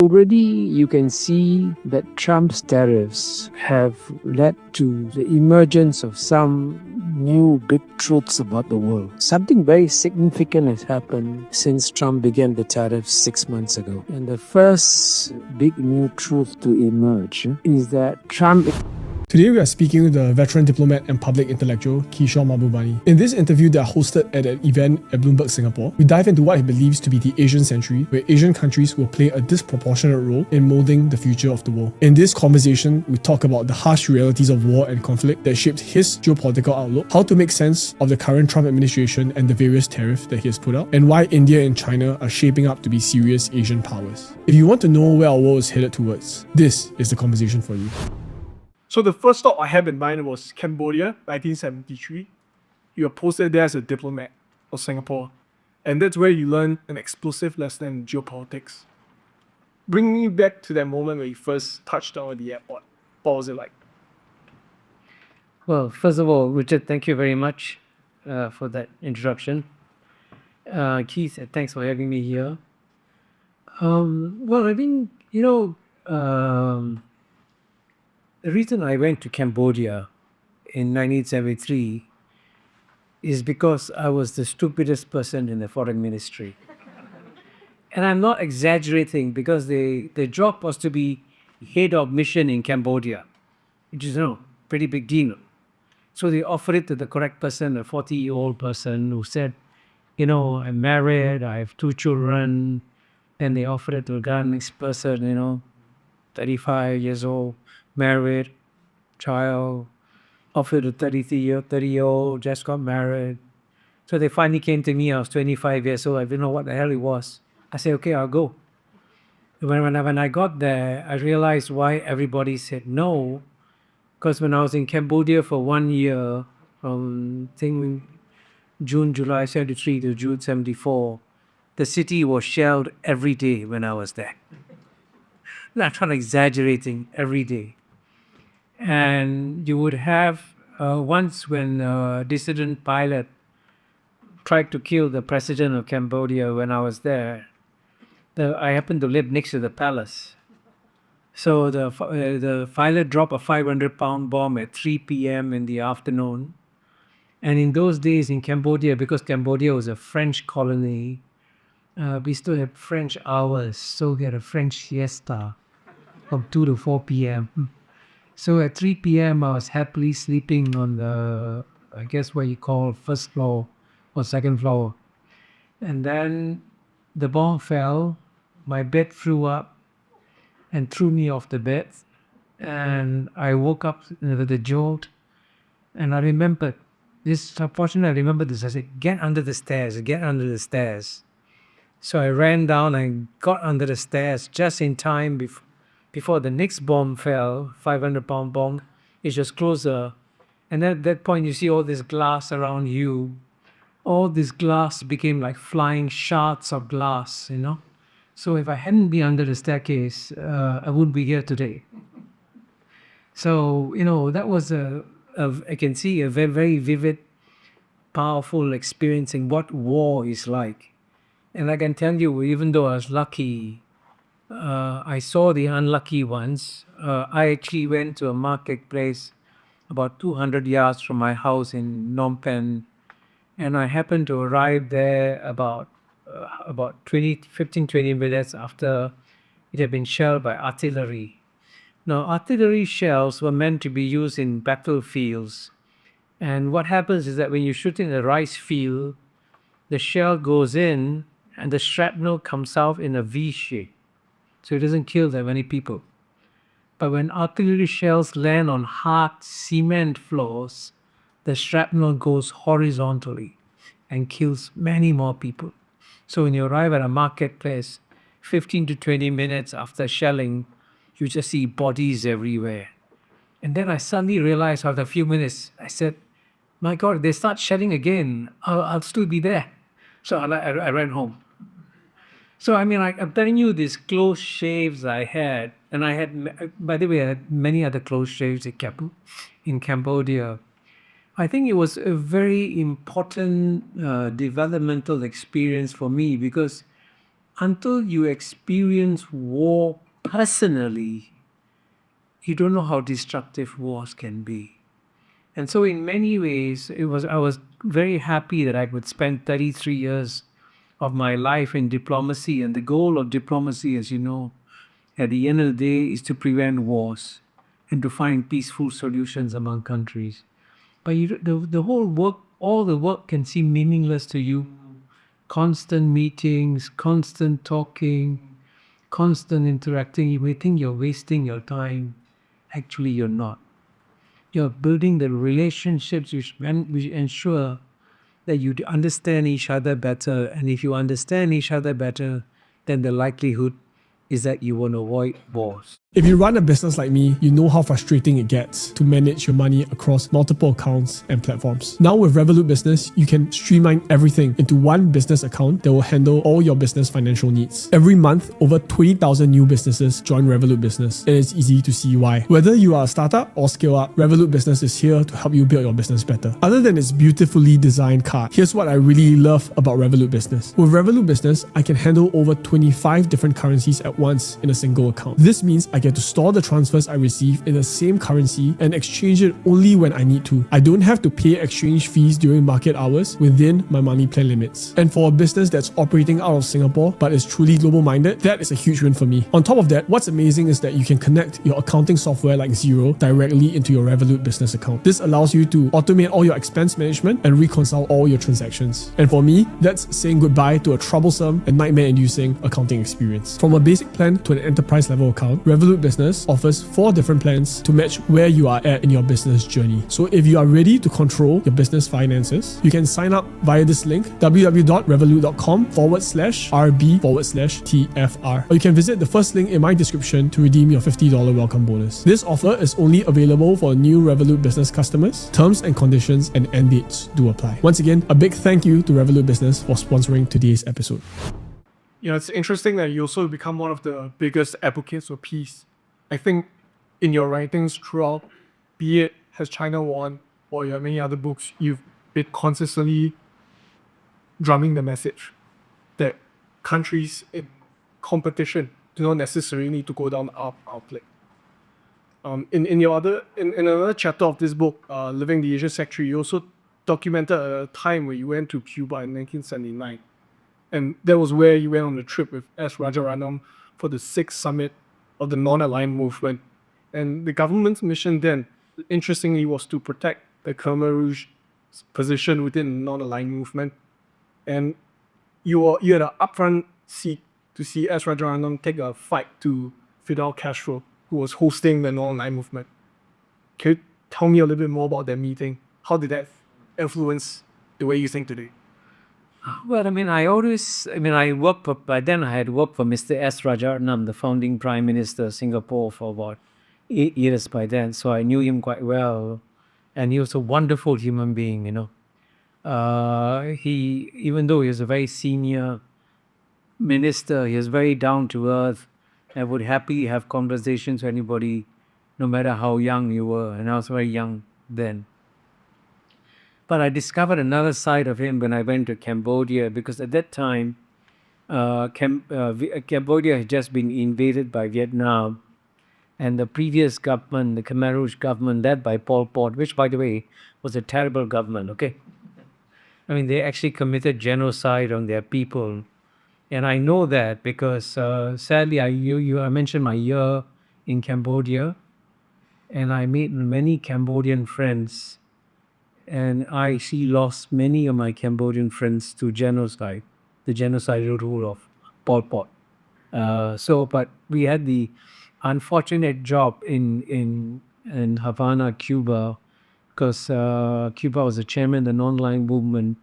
Already you can see that Trump's tariffs have led to the emergence of some new big truths about the world. Something very significant has happened since Trump began the tariffs 6 months ago. And the first big new truth to emerge is that Trump... Today we are speaking with the veteran diplomat and public intellectual Kishore Mahbubani. In this interview that I hosted at an event at Bloomberg Singapore, we dive into what he believes to be the Asian century, where Asian countries will play a disproportionate role in molding the future of the world. In this conversation, we talk about the harsh realities of war and conflict that shaped his geopolitical outlook, how to make sense of the current Trump administration and the various tariffs that he has put out, and why India and China are shaping up to be serious Asian powers. If you want to know where our world is headed towards, this is the conversation for you. So the first stop I had in mind was Cambodia, 1973. You were posted there as a diplomat of Singapore, and that's where you learn an explosive lesson in geopolitics. Bring me back to that moment where you first touched down at the airport. What was it like? Well, first of all, Richard, thank you very much for that introduction. Keith, thanks for having me here. The reason I went to Cambodia in 1973 is because I was the stupidest person in the foreign ministry. And I'm not exaggerating, because the job was to be head of mission in Cambodia, which is a pretty big deal. So they offered it to the correct person, a 40-year-old person who said, I'm married, I have 2 children. Then they offered it to a next person, 35 years old, married, child, offered a 30-year-old, just got married. So they finally came to me. I was 25 years old. I didn't know what the hell it was. I said, okay, I'll go. When I got there, I realized why everybody said no. Because when I was in Cambodia for 1 year, from June, July 73 to June 74, the city was shelled every day when I was there. I'm not exaggerating, every day. And you would have, once when a dissident pilot tried to kill the president of Cambodia when I was there, I happened to live next to the palace. So the pilot dropped a 500-pound bomb at 3 p.m. in the afternoon. And in those days in Cambodia, because Cambodia was a French colony, we still had French hours. So we had a French siesta from 2 to 4 p.m. So at 3 p.m., I was happily sleeping on the, I guess what you call first floor or second floor. And then the bomb fell, my bed flew up and threw me off the bed. And I woke up with a jolt. And I remembered this, unfortunately, I remember this. I said, get under the stairs, get under the stairs. So I ran down and got under the stairs just in time before the next bomb fell, 500-pound bomb. It's just closer. And at that point, you see all this glass around you. All this glass became like flying shards of glass, So if I hadn't been under the staircase, I wouldn't be here today. So, that was I can see a very, very vivid, powerful experience in what war is like. And I can tell you, even though I was lucky, I saw the unlucky ones. I actually went to a marketplace about 200 yards from my house in Phnom Penh, and I happened to arrive there about 15-20 minutes after it had been shelled by artillery. Now, artillery shells were meant to be used in battlefields, and what happens is that when you shoot in a rice field, the shell goes in and the shrapnel comes out in a V shape. So it doesn't kill that many people. But when artillery shells land on hard cement floors, the shrapnel goes horizontally and kills many more people. So when you arrive at a marketplace, 15 to 20 minutes after shelling, you just see bodies everywhere. And then I suddenly realized after a few minutes, I said, my God, if they start shelling again, I'll still be there. So I ran home. So, I'm telling you, these close shaves I had, and I had, by the way, I had many other close shaves in Cambodia. I think it was a very important developmental experience for me, because until you experience war personally, you don't know how destructive wars can be. And so in many ways, I was very happy that I could spend 33 years of my life in diplomacy. And the goal of diplomacy, as you know, at the end of the day, is to prevent wars and to find peaceful solutions among countries. But the whole work, all the work can seem meaningless to you. Constant meetings, constant talking, constant interacting. You may think you're wasting your time. Actually, you're not. You're building the relationships which ensure that you understand each other better. And if you understand each other better, then the likelihood is that you won't avoid wars. If you run a business like me, you know how frustrating it gets to manage your money across multiple accounts and platforms. Now with Revolut Business, you can streamline everything into one business account that will handle all your business financial needs. Every month, over 20,000 new businesses join Revolut Business, and it's easy to see why. Whether you are a startup or scale up, Revolut Business is here to help you build your business better. Other than its beautifully designed card, here's what I really love about Revolut Business. With Revolut Business, I can handle over 25 different currencies at once in a single account. This means I get to store the transfers I receive in the same currency and exchange it only when I need to. I don't have to pay exchange fees during market hours within my money plan limits. And for a business that's operating out of Singapore but is truly global minded, that is a huge win for me. On top of that, what's amazing is that you can connect your accounting software like Xero directly into your Revolut Business account. This allows you to automate all your expense management and reconcile all your transactions. And for me, that's saying goodbye to a troublesome and nightmare-inducing accounting experience. From a basic plan to an enterprise level account, Revolut Business offers 4 different plans to match where you are at in your business journey. So if you are ready to control your business finances, you can sign up via this link, www.revolut.com/RB/TFR. Or you can visit the first link in my description to redeem your $50 welcome bonus. This offer is only available for new Revolut Business customers. Terms and conditions and end dates do apply. Once again, a big thank you to Revolut Business for sponsoring today's episode. It's interesting that you also become one of the biggest advocates for peace. I think in your writings throughout, be it Has China Won or your many other books, you've been consistently drumming the message that countries in competition do not necessarily need to go down our plate. In another chapter of this book, Living the Asian Sector, you also documented a time where you went to Cuba in 1979. And that was where you went on a trip with S. Rajaratnam for the 6th summit of the non-aligned movement. And the government's mission then, interestingly, was to protect the Khmer Rouge's position within the non-aligned movement. And you had an upfront seat to see S. Rajaratnam take a fight to Fidel Castro, who was hosting the non-aligned movement. Can you tell me a little bit more about that meeting? How did that influence the way you think today? Well, I worked for, by then I had worked for Mr. S. Rajaratnam, the founding Prime Minister of Singapore, for about 8 years by then. So I knew him quite well. And he was a wonderful human being, even though he was a very senior minister, he was very down to earth and would happily have conversations with anybody, no matter how young you were. And I was very young then. But I discovered another side of him when I went to Cambodia, because at that time, Cambodia had just been invaded by Vietnam, and the previous government, the Khmer Rouge government led by Pol Pot, which, by the way, was a terrible government, okay? They actually committed genocide on their people. And I know that because, sadly, I mentioned my year in Cambodia, and I made many Cambodian friends. And I actually lost many of my Cambodian friends to genocide, the genocidal rule of Pol Pot. But we had the unfortunate job in Havana, Cuba, because Cuba was the chairman of the non-aligned movement,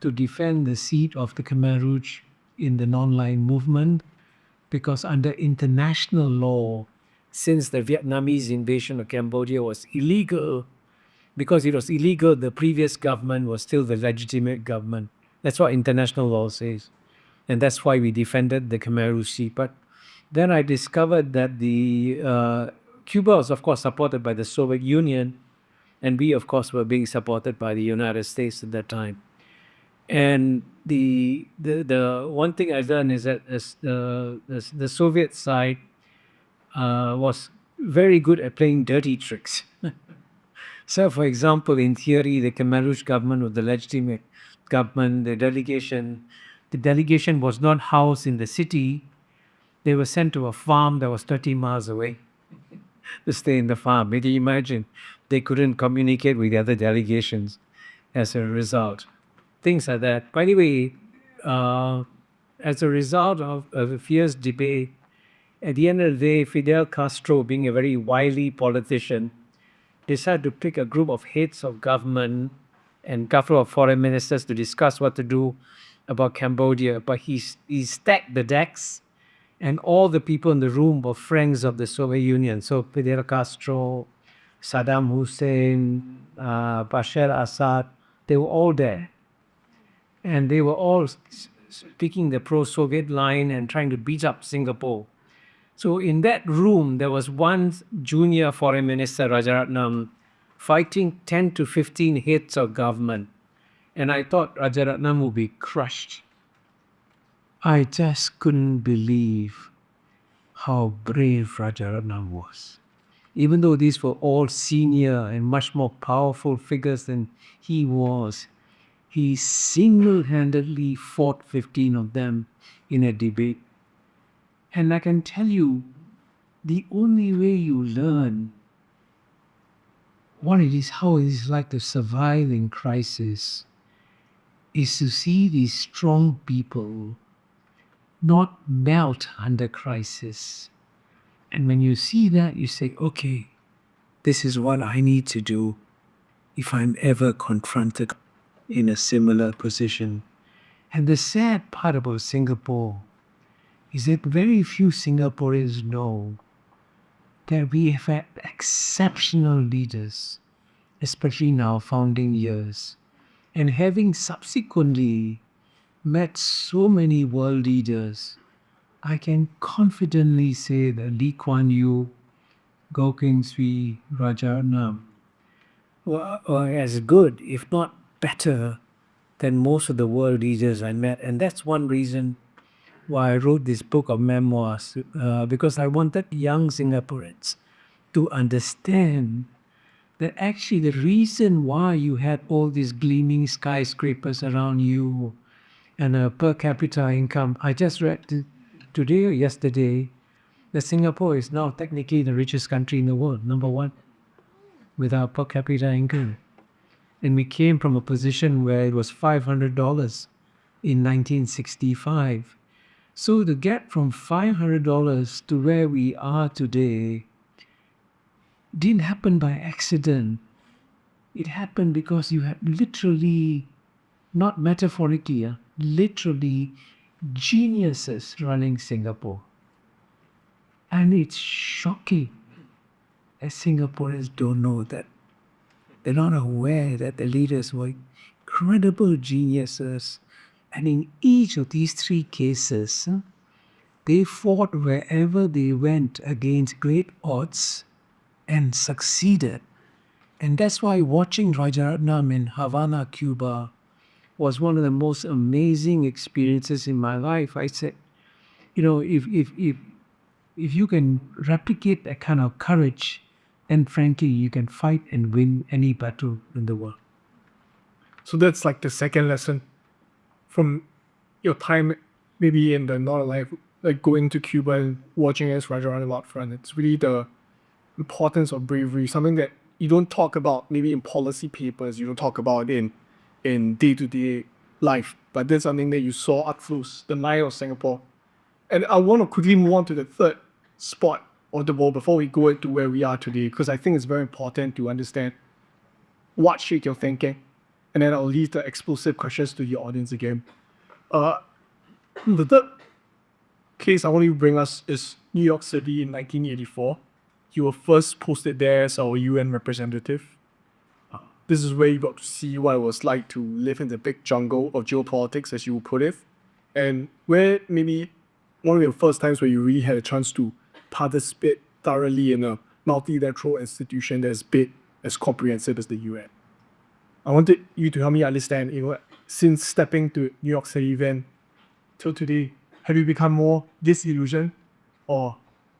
to defend the seat of the Khmer Rouge in the non-aligned movement, because under international law, since the Vietnamese invasion of Cambodia was illegal, because it was illegal, the previous government was still the legitimate government. That's what international law says. And that's why we defended the Khmer Rouge seat. But then I discovered that Cuba was, of course, supported by the Soviet Union, and we, of course, were being supported by the United States at that time. And the one thing I learned is that the Soviet side was very good at playing dirty tricks. So, for example, in theory, the Khmer Rouge government was the legitimate government. The delegation was not housed in the city. They were sent to a farm that was 30 miles away to stay in the farm. Can you imagine? They couldn't communicate with the other delegations as a result. Things like that. By the way, as a result of a fierce debate, at the end of the day, Fidel Castro, being a very wily politician, decided to pick a group of heads of government and couple of foreign ministers to discuss what to do about Cambodia. But he stacked the decks, and all the people in the room were friends of the Soviet Union. So Fidel Castro, Saddam Hussein, Bashar Assad, they were all there. And they were all speaking the pro-Soviet line and trying to beat up Singapore. So in that room, there was one junior foreign minister, Rajaratnam, fighting 10 to 15 heads of government. And I thought Rajaratnam would be crushed. I just couldn't believe how brave Rajaratnam was. Even though these were all senior and much more powerful figures than he was, he single-handedly fought 15 of them in a debate. And I can tell you, the only way you learn what it is, how it is like to survive in crisis, is to see these strong people not melt under crisis. And when you see that, you say, okay, this is what I need to do if I'm ever confronted in a similar position. And the sad part about Singapore is that very few Singaporeans know that we have had exceptional leaders, especially in our founding years. And having subsequently met so many world leaders, I can confidently say that Lee Kuan Yew, Goh Keng Swee, Rajaratnam were as good, if not better, than most of the world leaders I met. And that's one reason why I wrote this book of memoirs, because I wanted young Singaporeans to understand that actually the reason why you had all these gleaming skyscrapers around you and a per capita income, I just read today or yesterday that Singapore is now technically the richest country in the world, number one, with our per capita income. And we came from a position where it was $500 in 1965. So the gap from $500 to where we are today didn't happen by accident. It happened because you had literally, not metaphorically, literally geniuses running Singapore. And it's shocking that Singaporeans don't know that. They're not aware that the leaders were incredible geniuses. And in each of these three cases, they fought wherever they went against great odds and succeeded. And that's why watching Rajaratnam in Havana, Cuba, was one of the most amazing experiences in my life. I said, if you can replicate that kind of courage, then frankly, you can fight and win any battle in the world. So that's like the second lesson from your time maybe in the Northern Life, like going to Cuba and watching as Rajaratnam out front. It's really the importance of bravery, something that you don't talk about maybe in policy papers, you don't talk about in day-to-day life, but that's something that you saw up close, the Nile of Singapore. And I want to quickly move on to the third spot of the ball before we go into where we are today, because I think it's very important to understand what shaped your thinking. And then I'll leave the explosive questions to your audience again. The third case I want you to bring us is New York City in 1984. You were first posted there as our UN representative. This is where you got to see what it was like to live in the big jungle of geopolitics, as you would put it, and where maybe one of your first times where you really had a chance to participate thoroughly in a multilateral institution that's big, as comprehensive as the UN. I wanted you to help me understand, since stepping to New York City event till today? Have you become more disillusioned or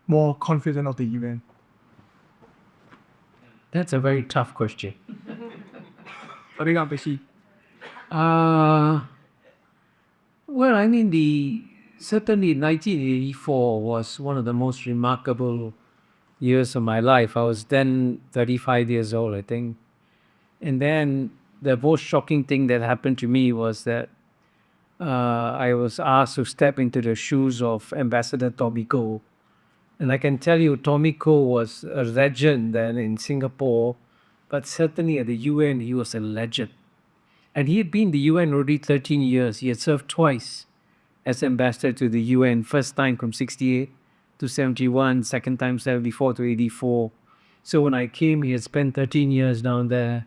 more confident of the event? That's a very tough question. Basically, Uh, well, I mean, certainly 1984 was one of the most remarkable years of my life. I was then 35 years old, I think. And then the most shocking thing that happened to me was that I was asked to step into the shoes of Ambassador Tomiko. And I can tell you, Tomiko was a legend then in Singapore, but certainly at the UN, he was a legend. And he had been in the UN already 13 years. He had served twice as ambassador to the UN, first time from 68 to 71, second time 74 to 84. So when I came, he had spent 13 years down there.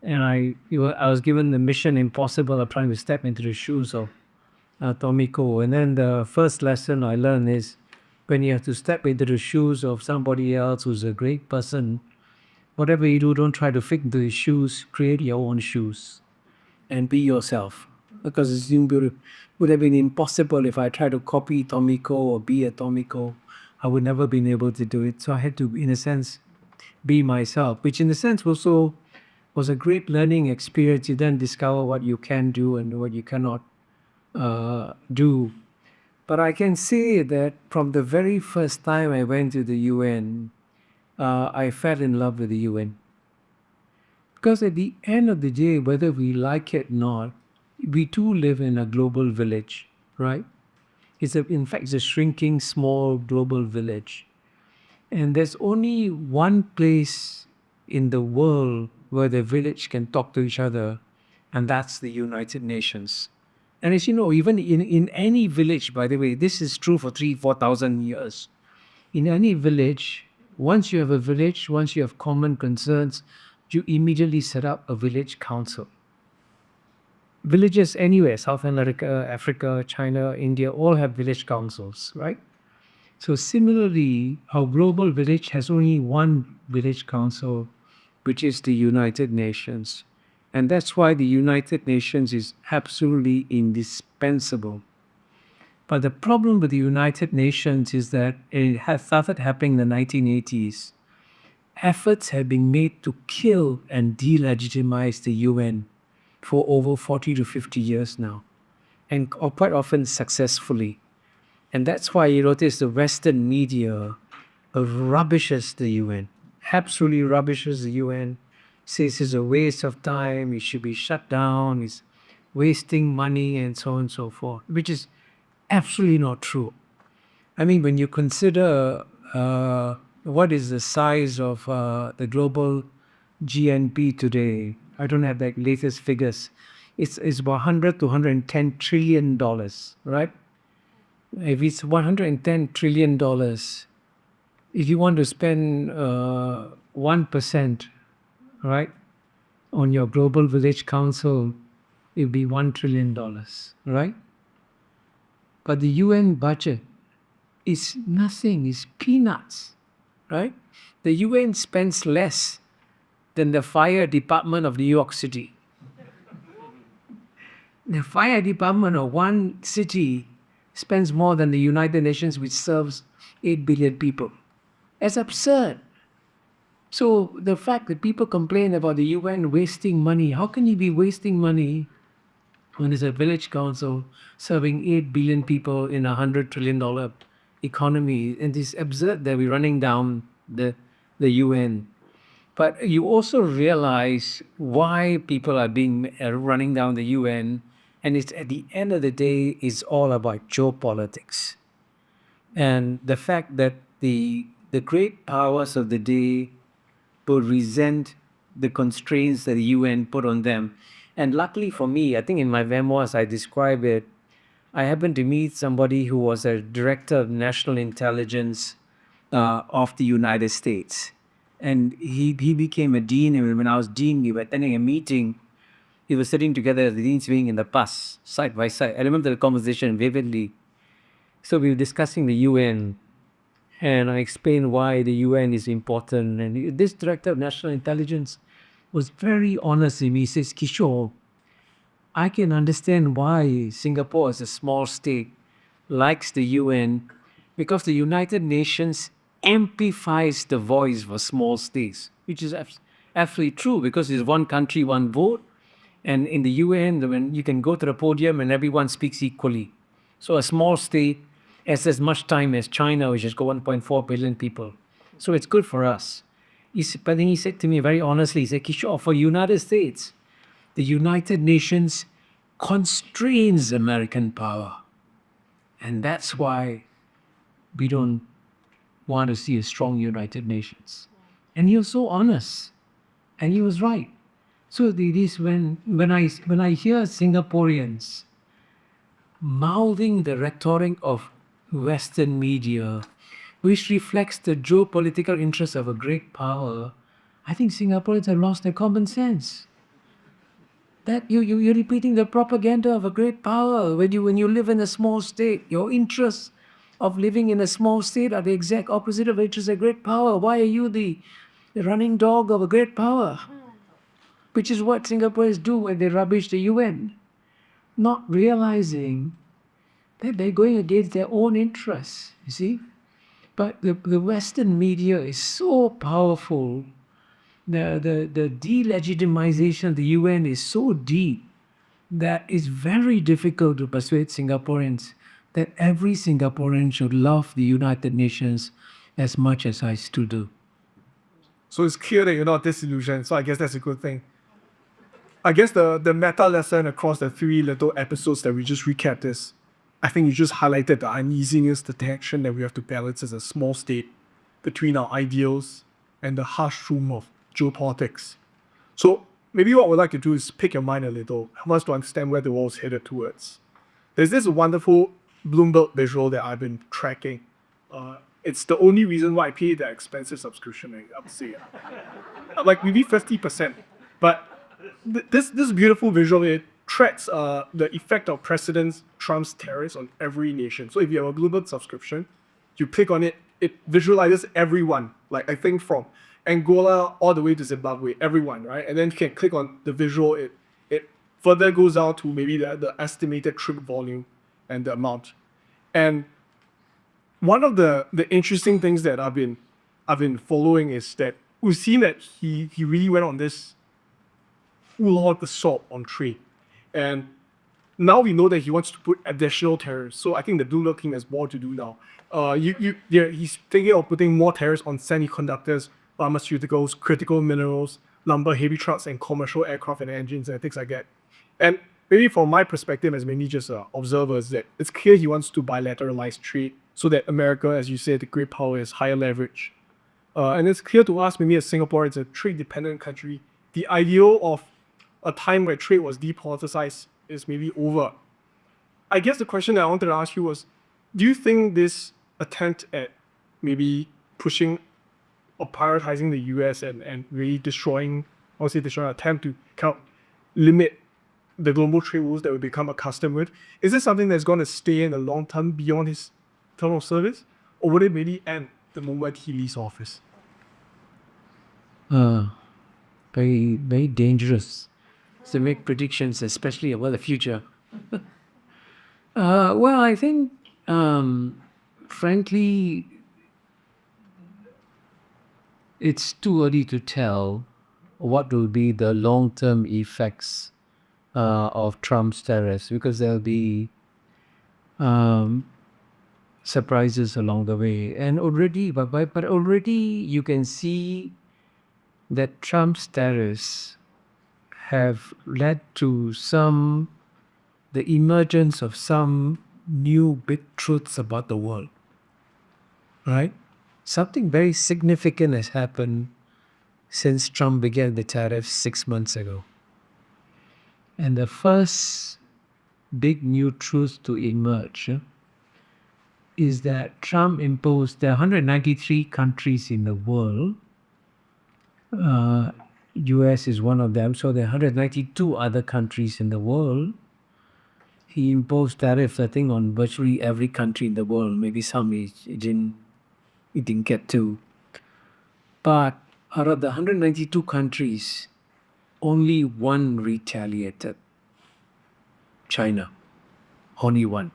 And I was given the mission impossible of trying to step into the shoes of Tomiko. And then the first lesson I learned is when you have to step into the shoes of somebody else who's a great person, whatever you do, don't try to fit into his shoes, create your own shoes and be yourself. Because it would have been impossible if I tried to copy Tomiko or be a Tomiko. I would never been able to do it. So I had to, in a sense, be myself, which in a sense also was a great learning experience. You then discover what you can do and what you cannot do. But I can say that from the very first time I went to the UN, I fell in love with the UN. Because at the end of the day, whether we like it or not, we too live in a global village, right? In fact, it's a shrinking small global village. And there's only one place in the world where the village can talk to each other, and that's the United Nations. And as you know, even in any village, by the way, this is true for 4,000 years. In any village, once you have a village, once you have common concerns, you immediately set up a village council. Villages anywhere, South America, Africa, China, India, all have village councils, right? So similarly, our global village has only one village council, which is the United Nations. And that's why the United Nations is absolutely indispensable. But the problem with the United Nations is that it has started happening in the 1980s. Efforts have been made to kill and delegitimize the UN for over 40 to 50 years now, and quite often successfully. And that's why you notice the Western media rubbishes the UN, absolutely rubbishes the UN, says it's a waste of time, it should be shut down, it's wasting money, and so on and so forth, which is absolutely not true. I mean, when you consider what is the size of the global GNP today, I don't have the latest figures. It's about 100 to 110 trillion dollars, right? If it's 110 trillion dollars, if you want to spend 1%, right, on your global village council, it'd be $1 trillion, right? But the UN budget is nothing, it's peanuts, right? The UN spends less than the fire department of New York City. The fire department of one city spends more than the United Nations, which serves 8 billion people. That's absurd. So the fact that people complain about the UN wasting money, how can you be wasting money when there's a village council serving 8 billion people in a $100 trillion economy? And it's absurd that we're running down the UN. But you also realize why people are running down the UN, and it's at the end of the day, it's all about geopolitics. And the fact that the great powers of the day would resent the constraints that the UN put on them. And luckily for me, I think in my memoirs I describe it, I happened to meet somebody who was a director of national intelligence of the United States. And he became a dean, and when I was dean, we were attending a meeting. We were sitting together at the dean's wing in the bus, side by side. I remember the conversation vividly. So we were discussing the UN, and I explained why the UN is important. And this director of national intelligence was very honest with me. He says, Kishore, I can understand why Singapore, as a small state, likes the UN, because the United Nations amplifies the voice of small states, which is absolutely true because it's one country, one vote. And in the UN, when you can go to the podium and everyone speaks equally. So a small state has as much time as China, which has got 1.4 billion people. So it's good for us. But then he said to me very honestly, he said, Kishore, for United States, the United Nations constrains American power. And that's why we don't want to see a strong United Nations. And he was so honest. And he was right. So it is when I hear Singaporeans mouthing the rhetoric of Western media, which reflects the geopolitical interests of a great power, I think Singaporeans have lost their common sense. That you're repeating the propaganda of a great power. When you live in a small state, your interests of living in a small state are the exact opposite of interests of great power. Why are you the running dog of a great power? Which is what Singaporeans do when they rubbish the UN, not realizing that they're going against their own interests, you see? But the Western media is so powerful. The delegitimization of the UN is so deep that it's very difficult to persuade Singaporeans that every Singaporean should love the United Nations as much as I still do. So it's clear that you're not disillusioned. So I guess that's a good thing. I guess the meta lesson across the 3 little episodes that we just recapped is, I think you just highlighted the uneasiness, the tension that we have to balance as a small state between our ideals and the harsh room of geopolitics. So maybe what we'd like to do is pick your mind a little, help us to understand where the world's headed towards. There's this wonderful Bloomberg visual that I've been tracking. It's the only reason why I pay the expensive subscription, I would say. Like maybe 50%. But this beautiful visual, it tracks the effect of President Trump's tariffs on every nation. So if you have a Bloomberg subscription, you click on it, it visualizes everyone. Like I think from Angola all the way to Zimbabwe, everyone, right? And then you can click on the visual, it further goes down to maybe the estimated trip volume and the amount. And one of the interesting things that I've been following is that we've seen that he really went on this full-on assault on trade. And now we know that he wants to put additional tariffs. So I think the Bloomberg team has more to do now. He's thinking of putting more tariffs on semiconductors, pharmaceuticals, critical minerals, lumber, heavy trucks, and commercial aircraft and engines and things like that. And maybe from my perspective as mainly just observers, that it's clear he wants to bilateralize trade so that America, as you said, the great power, has higher leverage. And it's clear to us, maybe as Singapore, it's a trade-dependent country. The ideal of a time where trade was depoliticized is maybe over. I guess the question that I wanted to ask you was, do you think this attempt at maybe pushing or prioritizing the US and really destroying attempt to kind of limit the global trade rules that we become accustomed with, is this something that's going to stay in the long term beyond his term of service? Or would it maybe end the moment he leaves office? Very, very dangerous to make predictions, especially about the future. Well, I think, frankly, it's too early to tell what will be the long-term effects of Trump's tariffs, because there'll be surprises along the way. And already, but already you can see that Trump's tariffs have led to the emergence of some new big truths about the world, right? Something very significant has happened since Trump began the tariffs 6 months ago. And the first big new truth to emerge is that Trump imposed, there are 193 countries in the world. US is one of them, so there are 192 other countries in the world. He imposed tariffs, I think, on virtually every country in the world. Maybe some he didn't get to. But out of the 192 countries, only one retaliated. China. Only one.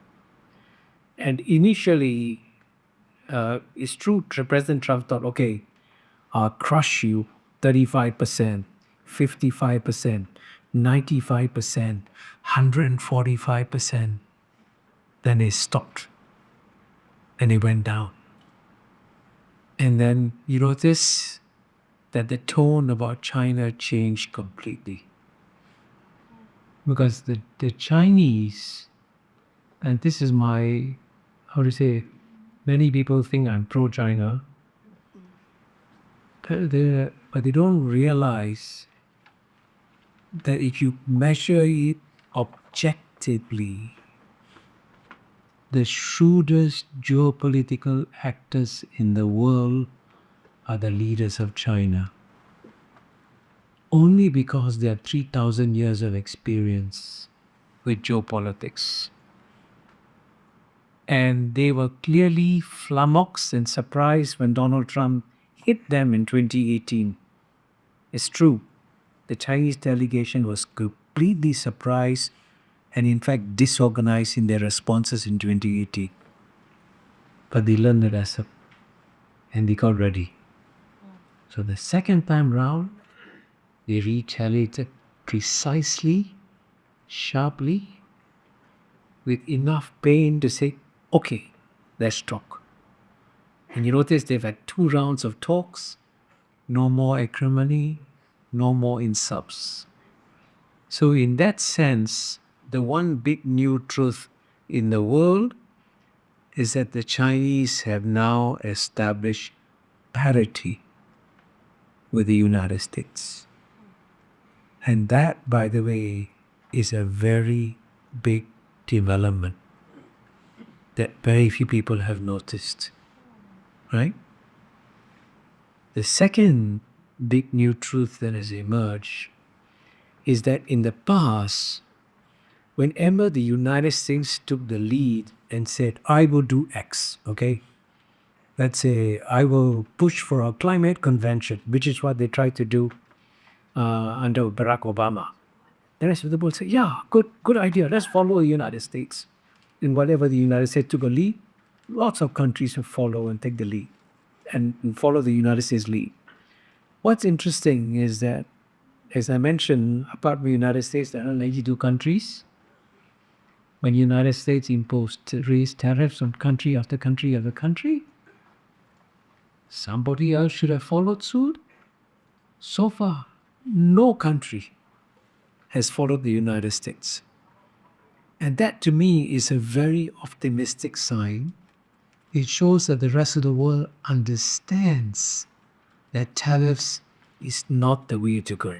And initially, it's true, President Trump thought, okay, I'll crush you 35%, 55%, 95%, 145%. Then it stopped and it went down. And then you notice that the tone about China changed completely. Because the Chinese, and this is my, how to say, many people think I'm pro-China, but they don't realize that if you measure it objectively, the shrewdest geopolitical actors in the world are the leaders of China. Only because they have 3,000 years of experience with geopolitics. And they were clearly flummoxed and surprised when Donald Trump hit them in 2018. It's true. The Chinese delegation was completely surprised and in fact disorganized in their responses in 2018. But they learned the lesson and they got ready. So the second time round, they retaliated precisely, sharply, with enough pain to say, okay, let's talk. And you notice they've had 2 rounds of talks, no more acrimony, no more insults. So in that sense, the one big new truth in the world is that the Chinese have now established parity with the United States. And that, by the way, is a very big development that very few people have noticed, right? The second big new truth that has emerged is that in the past, whenever the United States took the lead and said, I will do X, okay? Let's say, I will push for a climate convention, which is what they tried to do under Barack Obama. The rest of the world said, yeah, good idea. Let's follow the United States. And whatever the United States took a lead, lots of countries will follow and take the lead and follow the United States lead. What's interesting is that, as I mentioned, apart from the United States, there are 92 countries. When the United States raised tariffs on country after country after country, somebody else should have followed suit. So far, no country has followed the United States. And that to me is a very optimistic sign. It shows that the rest of the world understands that tariffs is not the way to go.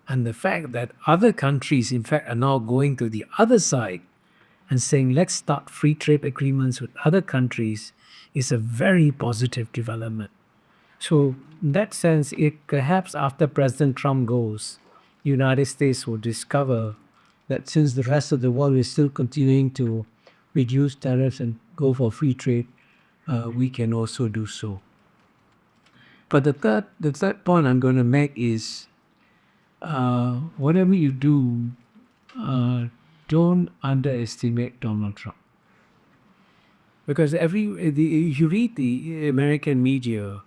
And the fact that other countries, in fact, are now going to the other side and saying, let's start free trade agreements with other countries is a very positive development. So in that sense, perhaps after President Trump goes, the United States will discover that since the rest of the world is still continuing to reduce tariffs and go for free trade, we can also do so. But the third point I'm going to make is, whatever you do, don't underestimate Donald Trump. Because if you read the American media,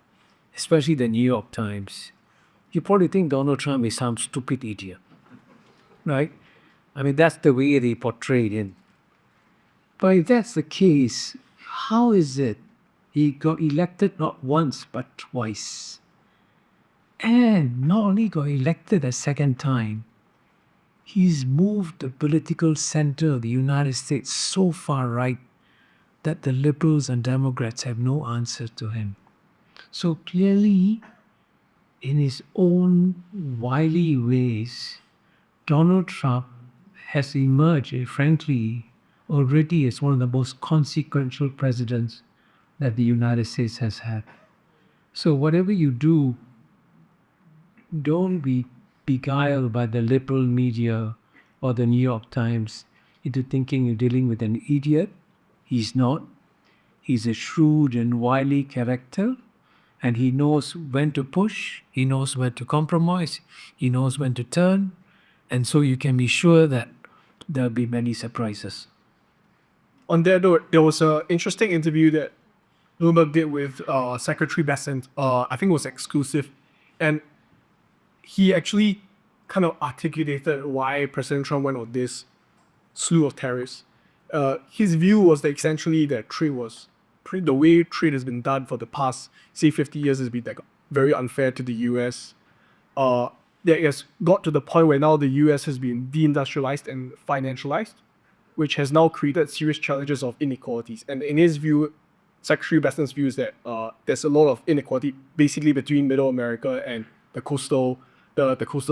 especially the New York Times, you probably think Donald Trump is some stupid idiot, right? I mean, that's the way they portrayed him. But if that's the case, how is it he got elected not once but twice? And not only got elected a second time, he's moved the political center of the United States so far right that the liberals and Democrats have no answer to him. So clearly, in his own wily ways, Donald Trump has emerged, frankly, already as one of the most consequential presidents that the United States has had. So whatever you do, don't be beguiled by the liberal media or the New York Times into thinking you're dealing with an idiot. He's not. He's a shrewd and wily character, and he knows when to push, he knows when to compromise, he knows when to turn, and so you can be sure that there'll be many surprises. On that note, there was an interesting interview that Bloomberg did with Secretary Bessent. I think it was exclusive. And he actually kind of articulated why President Trump went on this slew of tariffs. His view was that essentially that the way trade has been done for the past, say, 50 years has been like very unfair to the US. That it has got to the point where now the US has been deindustrialized and financialized, which has now created serious challenges of inequalities. And in his view, Secretary Bessent's view is that there's a lot of inequality basically between Middle America and the coastal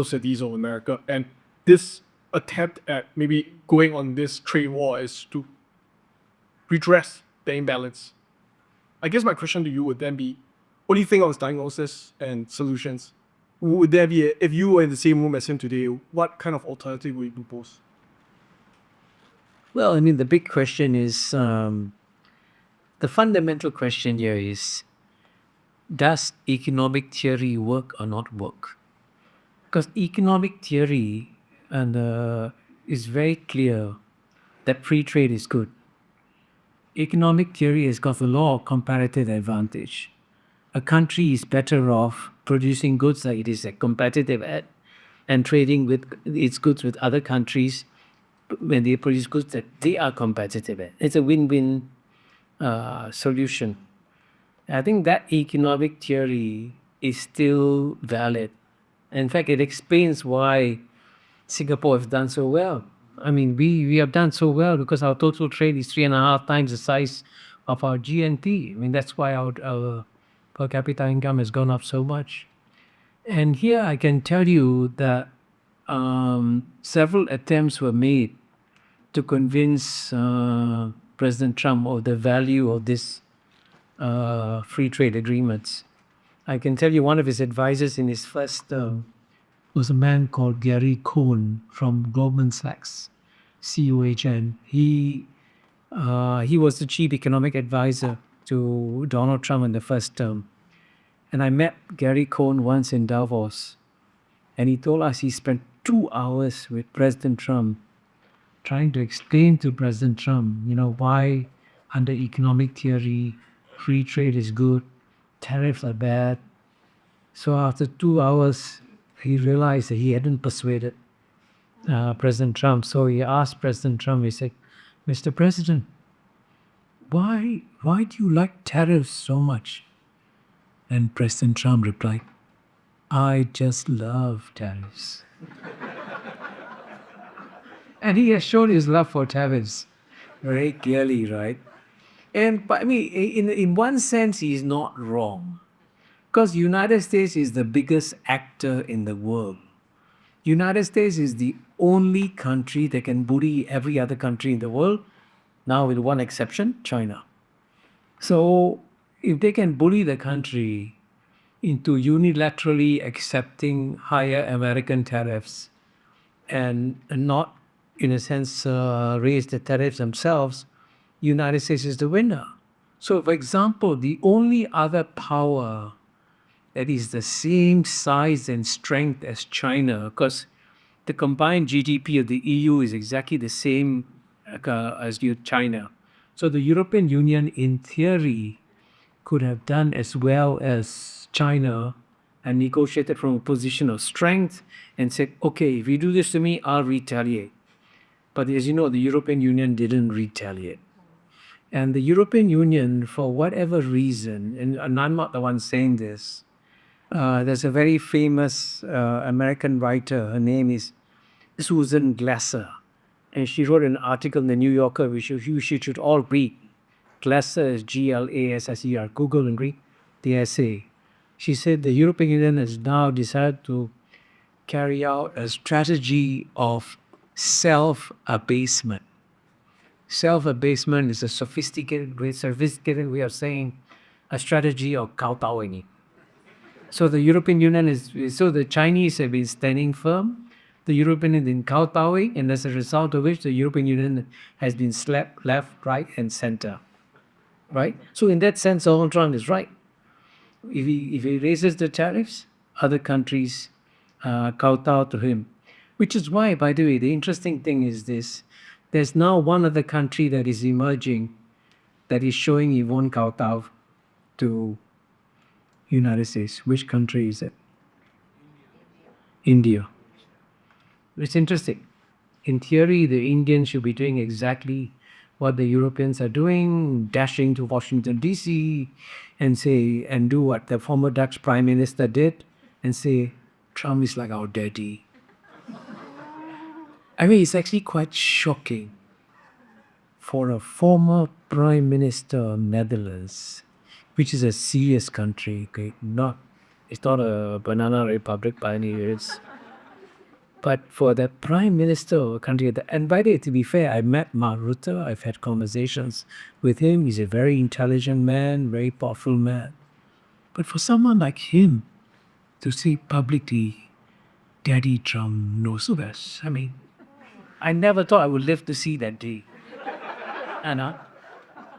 cities of America. And this attempt at maybe going on this trade war is to redress the imbalance. I guess my question to you would then be, what do you think of his diagnosis and solutions? Would there be, if you were in the same room as him today, what kind of alternative would you propose? Well, I mean, the big question is, the fundamental question here is, does economic theory work or not work? Because economic theory is very clear that free trade is good. Economic theory has got the law of comparative advantage. A country is better off producing goods that it is competitive at and trading with its goods with other countries when they produce goods that they are competitive at. It's a win-win solution. I think that economic theory is still valid. In fact, it explains why Singapore has done so well. I mean, we have done so well because our total trade is 3.5 times the size of our GNP. I mean, that's why our per capita income has gone up so much. And here I can tell you that several attempts were made to convince President Trump of the value of this free trade agreements. I can tell you one of his advisors in his first term was a man called Gary Cohn from Goldman Sachs, COHN. He was the chief economic advisor to Donald Trump in the first term. And I met Gary Cohn once in Davos, and he told us he spent 2 hours with President Trump trying to explain to President Trump, why under economic theory, free trade is good, tariffs are bad. So after 2 hours, he realized that he hadn't persuaded President Trump. So he asked President Trump, he said, Mr. President, why do you like tariffs so much? And President Trump replied, I just love tariffs. And he has shown his love for tariffs very clearly, right? But I mean, in one sense, he is not wrong. Because the United States is the biggest actor in the world. United States is the only country that can bully every other country in the world, now with one exception, China. So if they can bully the country into unilaterally accepting higher American tariffs and not, in a sense, raise the tariffs themselves, United States is the winner. So, for example, the only other power that is the same size and strength as China, because the combined GDP of the EU is exactly the same as China. So the European Union, in theory, could have done as well as China and negotiated from a position of strength and said, okay, if you do this to me, I'll retaliate. But as you know, the European Union didn't retaliate. And the European Union, for whatever reason, and I'm not the one saying this, there's a very famous American writer, her name is Susan Glasser, and she wrote an article in the New Yorker which you should all read. Glasser is Glasser, Google and read the essay. She said the European Union has now decided to carry out a strategy of self-abasement. Self-abasement is a sophisticated way of saying a strategy of kowtowing. So the European Union so the Chinese have been standing firm, the European Union has been kowtowing, and as a result of which the European Union has been slapped left, right, and center. Right? So in that sense, Donald Trump is right. If he raises the tariffs, other countries kowtow to him. Which is why, by the way, the interesting thing is this. There's now one other country that is emerging that is showing it won't kowtow to United States. Which country is it? India. It's interesting. In theory, the Indians should be doing exactly what the Europeans are doing, dashing to Washington, D.C., and do what the former Dutch Prime Minister did and say, Trump is like our daddy. I mean, it's actually quite shocking for a former Prime Minister of Netherlands, which is a serious country, okay? It's not a banana republic by any means. But for the Prime Minister of a country, and by the way, to be fair, I met Mark Rutte. I've had conversations with him. He's a very intelligent man, very powerful man. But for someone like him to say publicly, Daddy Trump knows best, I mean, I never thought I would live to see that day.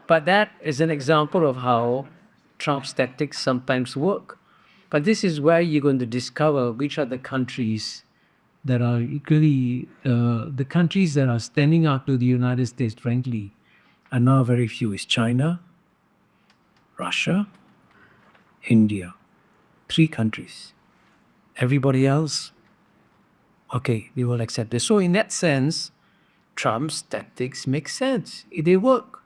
But that is an example of how Trump's tactics sometimes work. But this is where you're going to discover which are the countries that are equally, the countries that are standing out to the United States, frankly, are now very few. Is China, Russia, India. 3 countries. Everybody else, okay, we will accept this. So in that sense, Trump's tactics make sense. They work.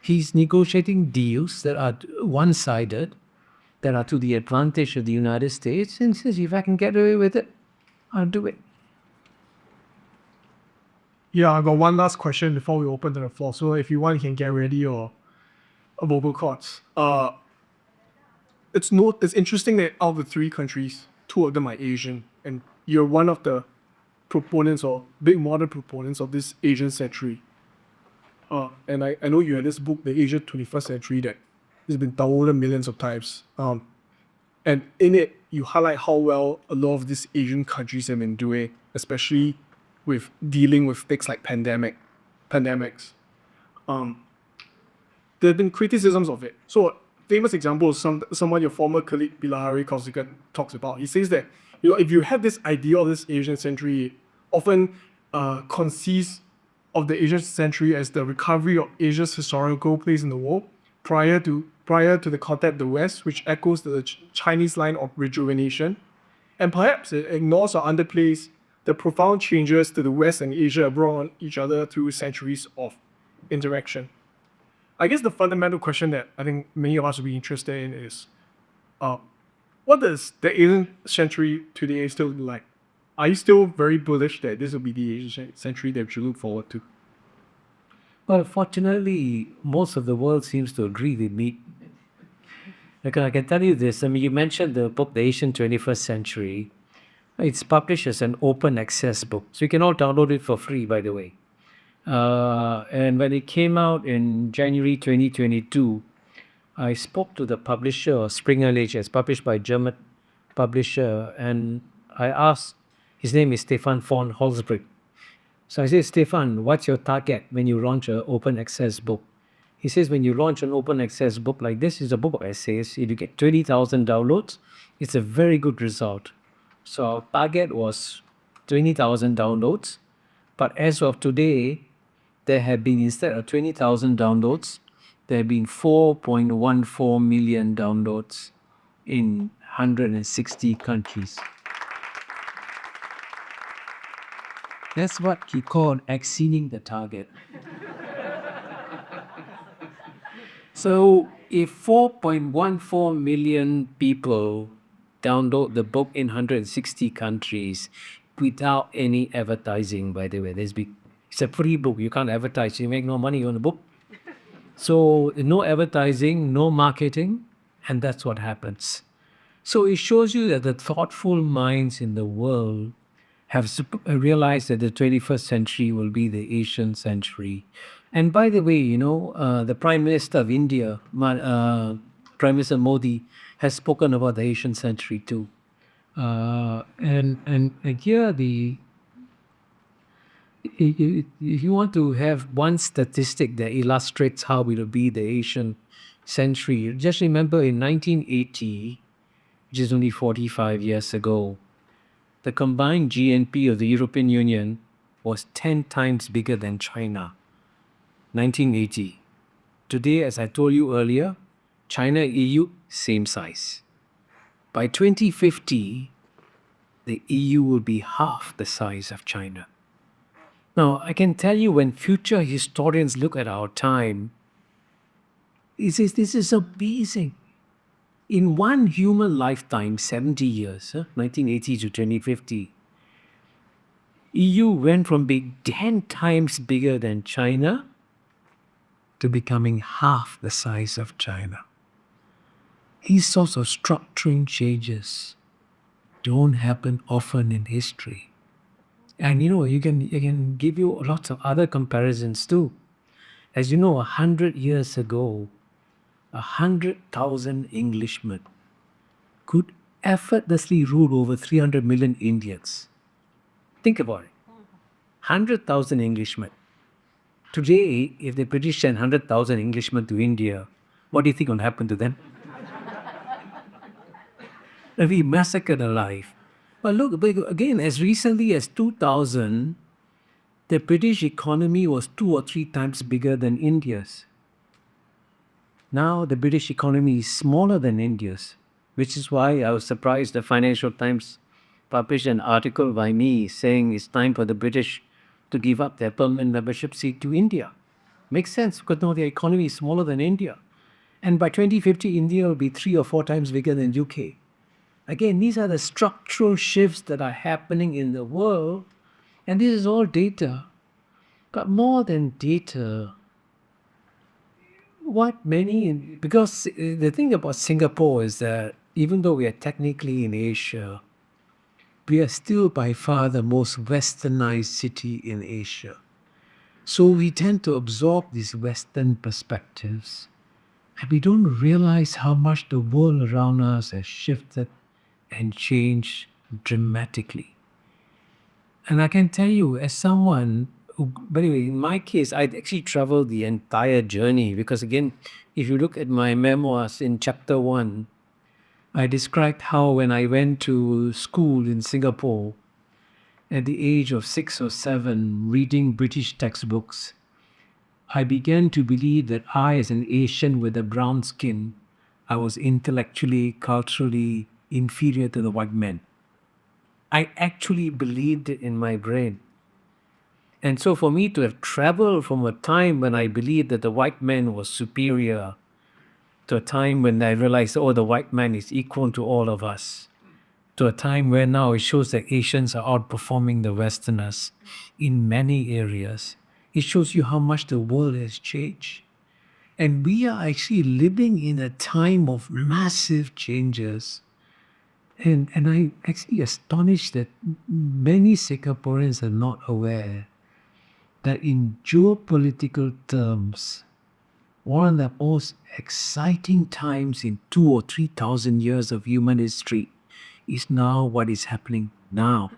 He's negotiating deals that are one-sided, that are to the advantage of the United States, and says, if I can get away with it, I'll do it. Yeah, I got one last question before we open to the floor. So if you want, you can get ready or vocal cords. It's interesting that out of the 3 countries, 2 of them are Asian, and you're one of the proponents or big modern proponents of this Asian century. And I know you had this book, The Asia 21st Century, that has been downloaded millions of times. And in it, you highlight how well a lot of these Asian countries have been doing, especially with dealing with things like pandemics. There have been criticisms of it. So, famous example is someone your former colleague Bilahari Kausikan talks about. He says that if you have this idea of this Asian century, often conceives of the Asian century as the recovery of Asia's historical place in the world prior to the contact of the West, which echoes the Chinese line of rejuvenation, and perhaps it ignores or underplays the profound changes to the West and Asia brought on each other through centuries of interaction. I guess the fundamental question that I think many of us would be interested in is, what does the Asian century today still look like? Are you still very bullish that this will be the Asian century that you look forward to? Well, fortunately, most of the world seems to agree with me. Because I can tell you this, I mean, you mentioned the book, The Asian 21st Century. It's published as an open access book. So you can all download it for free, by the way. And when it came out in January 2022, I spoke to the publisher, Springer Nature. It's published by a German publisher. And I asked, his name is Stefan von Holzbrink. So I said, Stefan, what's your target when you launch an open access book? He says, when you launch an open access book like this, is a book of essays. If you get 20,000 downloads, it's a very good result. So our target was 20,000 downloads. But as of today, there have been, instead of 20,000 downloads, there have been 4.14 million downloads in 160 countries. That's what he called exceeding the target. So if 4.14 million people download the book in 160 countries without any advertising, by the way, it's a free book. You can't advertise. You make no money on the book. So no advertising, no marketing, and that's what happens. So it shows you that the thoughtful minds in the world have realized that the 21st century will be the Asian century. And by the way, the Prime Minister of India, Prime Minister Modi, has spoken about the Asian century too. And here if you want to have one statistic that illustrates how it will be the Asian century, just remember in 1980, which is only 45 years ago, the combined GNP of the European Union was 10 times bigger than China. 1980. Today, as I told you earlier, China, EU, same size. By 2050, the EU will be half the size of China. Now, I can tell you when future historians look at our time, this is amazing. In one human lifetime, 70 years, 1980 to 2050, EU went from being 10 times bigger than China to becoming half the size of China. These sorts of structuring changes don't happen often in history. And you can give you lots of other comparisons too. As you know, 100 years ago, 100,000 Englishmen could effortlessly rule over 300 million Indians. Think about it. 100,000 Englishmen. Today, if the British send 100,000 Englishmen to India, what do you think will happen to them? They'll be massacred alive. But look, again, as recently as 2000, the British economy was 2 or 3 times bigger than India's. Now the British economy is smaller than India's, which is why I was surprised the Financial Times published an article by me saying it's time for the British to give up their permanent membership seat to India. Makes sense because now their economy is smaller than India. And by 2050, India will be 3 or 4 times bigger than UK. Again, these are the structural shifts that are happening in the world, and this is all data. But more than data, because the thing about Singapore is that even though we are technically in Asia, we are still by far the most westernized city in Asia. So we tend to absorb these Western perspectives, and we don't realize how much the world around us has shifted and changed dramatically. And I can tell you, as someone who, by the way, in my case, I'd actually traveled the entire journey because, again, if you look at my memoirs in chapter 1, I described how when I went to school in Singapore at the age of 6 or 7, reading British textbooks, I began to believe that I, as an Asian with a brown skin, I was intellectually, culturally inferior to the white men. I actually believed it in my brain. And so for me to have traveled from a time when I believed that the white man was superior to a time when I realized, oh, the white man is equal to all of us, to a time where now it shows that Asians are outperforming the Westerners in many areas. It shows you how much the world has changed. And we are actually living in a time of massive changes. And I'm actually astonished that many Singaporeans are not aware that in geopolitical terms, one of the most exciting times in 2,000 or 3,000 years of human history is now what is happening now.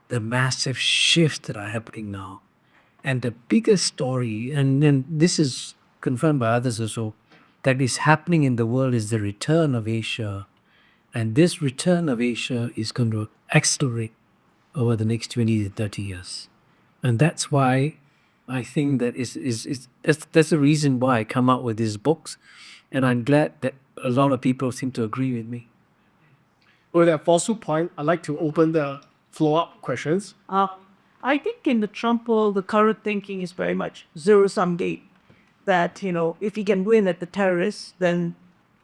The massive shifts that are happening now. And the biggest story, and then this is confirmed by others also, that is happening in the world is the return of Asia. And this return of Asia is going to accelerate over the next 20 to 30 years. And that's why I think that that's the reason why I come out with these books. And I'm glad that a lot of people seem to agree with me. With that fossil point, I'd like to open the floor-up questions. I think in the Trump world, the current thinking is very much zero-sum game. That, if he can win at the Tariffs, then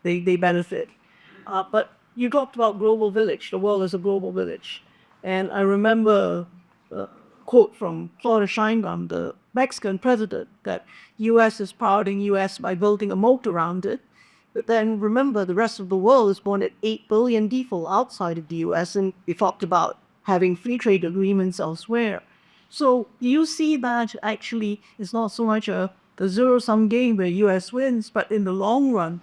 they benefit. But you talked about global village, the world is a global village. And I remember a quote from Florida Sheinbaum, the Mexican president, that U.S. is powering U.S. by building a moat around it. But then remember, the rest of the world is born at 8 billion people outside of the U.S. And we talked about having free trade agreements elsewhere. So you see that actually it's not so much the zero-sum game where U.S. wins, but in the long run,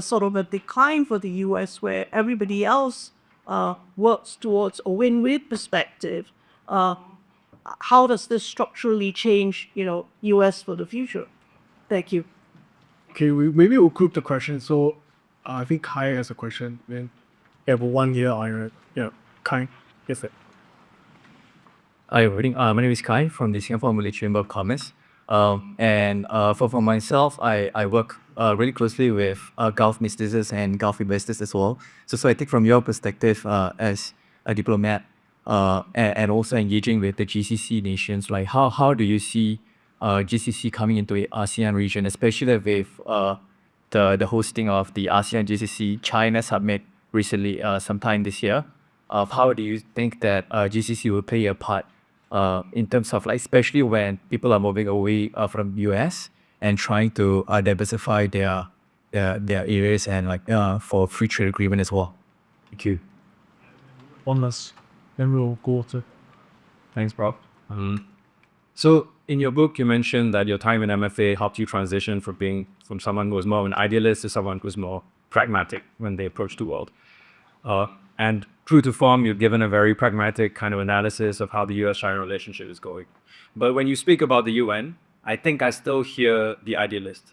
sort of a decline for the U.S. where everybody else works towards a win-win perspective. How does this structurally change, U.S. for the future? Thank you. Okay, maybe we'll group the questions. So I think Kai has a question. Then you have 1 year on it. Yeah, Kai, yes, sir. Hi, everybody. My name is Kai from the Singapore Malaysia Chamber of Commerce. For myself, I work really closely with Gulf businesses and Gulf investors as well. So I think from your perspective as a diplomat and also engaging with the GCC nations, like how do you see GCC coming into the ASEAN region, especially with the hosting of the ASEAN GCC China summit recently sometime this year? How do you think that GCC will play a part in terms of like, especially when people are moving away from US and trying to diversify their areas and like for free trade agreement as well. Thank you. One last, then we'll go to. Thanks, Prof. So in your book, you mentioned that your time in MFA helped you transition from someone who was more of an idealist to someone who was more pragmatic when they approached the world. And true to form, you've given a very pragmatic kind of analysis of how the US-China relationship is going. But when you speak about the UN, I think I still hear the idealist.